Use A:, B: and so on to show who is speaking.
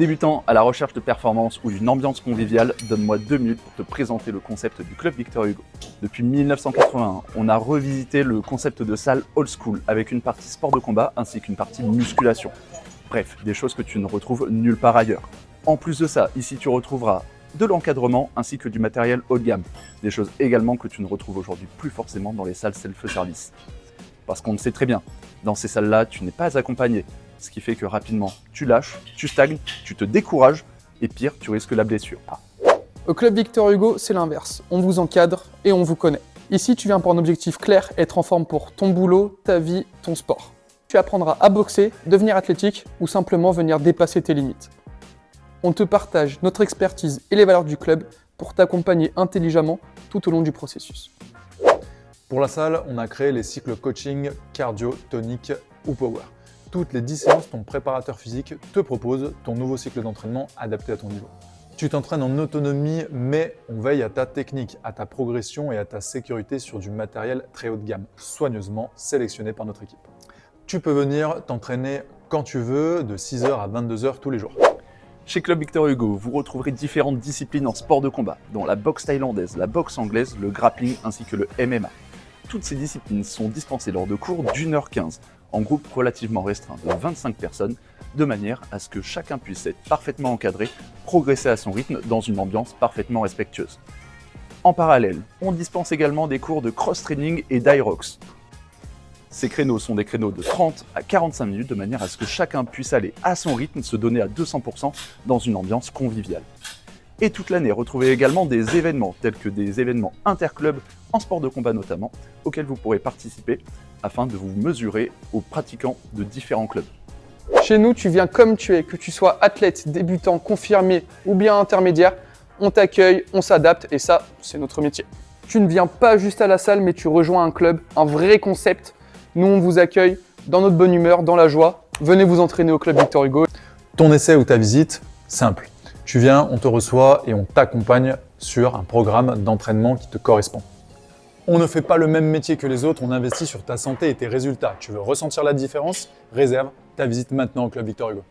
A: Débutant à la recherche de performance ou d'une ambiance conviviale, donne-moi 2 minutes pour te présenter le concept du club Victor Hugo. Depuis 1981, on a revisité le concept de salle old school avec une partie sport de combat ainsi qu'une partie musculation. Bref, des choses que tu ne retrouves nulle part ailleurs. En plus de ça, ici tu retrouveras de l'encadrement ainsi que du matériel haut de gamme. Des choses également que tu ne retrouves aujourd'hui plus forcément dans les salles self-service. Parce qu'on le sait très bien, dans ces salles-là, tu n'es pas accompagné. Ce qui fait que rapidement, tu lâches, tu stagnes, tu te décourages et pire, tu risques la blessure.
B: Au club Victor Hugo, c'est l'inverse. On vous encadre et on vous connaît. Ici, tu viens pour un objectif clair, être en forme pour ton boulot, ta vie, ton sport. Tu apprendras à boxer, devenir athlétique ou simplement venir dépasser tes limites. On te partage notre expertise et les valeurs du club pour t'accompagner intelligemment tout au long du processus.
C: Pour la salle, on a créé les cycles coaching, cardio, tonique ou power. Toutes les 10 séances, ton préparateur physique te propose ton nouveau cycle d'entraînement adapté à ton niveau. Tu t'entraînes en autonomie, mais on veille à ta technique, à ta progression et à ta sécurité sur du matériel très haut de gamme, soigneusement sélectionné par notre équipe. Tu peux venir t'entraîner quand tu veux, de 6h à 22h tous les jours.
A: Chez Club Victor Hugo, vous retrouverez différentes disciplines en sport de combat, dont la boxe thaïlandaise, la boxe anglaise, le grappling ainsi que le MMA. Toutes ces disciplines sont dispensées lors de cours d'1h15, en groupe relativement restreint de 25 personnes, de manière à ce que chacun puisse être parfaitement encadré, progresser à son rythme dans une ambiance parfaitement respectueuse. En parallèle, on dispense également des cours de cross-training et d'Irox. Ces créneaux sont des créneaux de 30 à 45 minutes de manière à ce que chacun puisse aller à son rythme, se donner à 200% dans une ambiance conviviale. Et toute l'année, retrouvez également des événements tels que des événements interclubs en sport de combat notamment, auxquels vous pourrez participer afin de vous mesurer aux pratiquants de différents clubs.
B: Chez nous, tu viens comme tu es, que tu sois athlète, débutant, confirmé ou bien intermédiaire, on t'accueille, on s'adapte et ça, c'est notre métier. Tu ne viens pas juste à la salle, mais tu rejoins un club, un vrai concept. Nous, on vous accueille dans notre bonne humeur, dans la joie. Venez vous entraîner au club Victor Hugo.
C: Ton essai ou ta visite, simple. Tu viens, on te reçoit et on t'accompagne sur un programme d'entraînement qui te correspond. On ne fait pas le même métier que les autres, on investit sur ta santé et tes résultats. Tu veux ressentir la différence? Réserve ta visite maintenant au club Victor Hugo.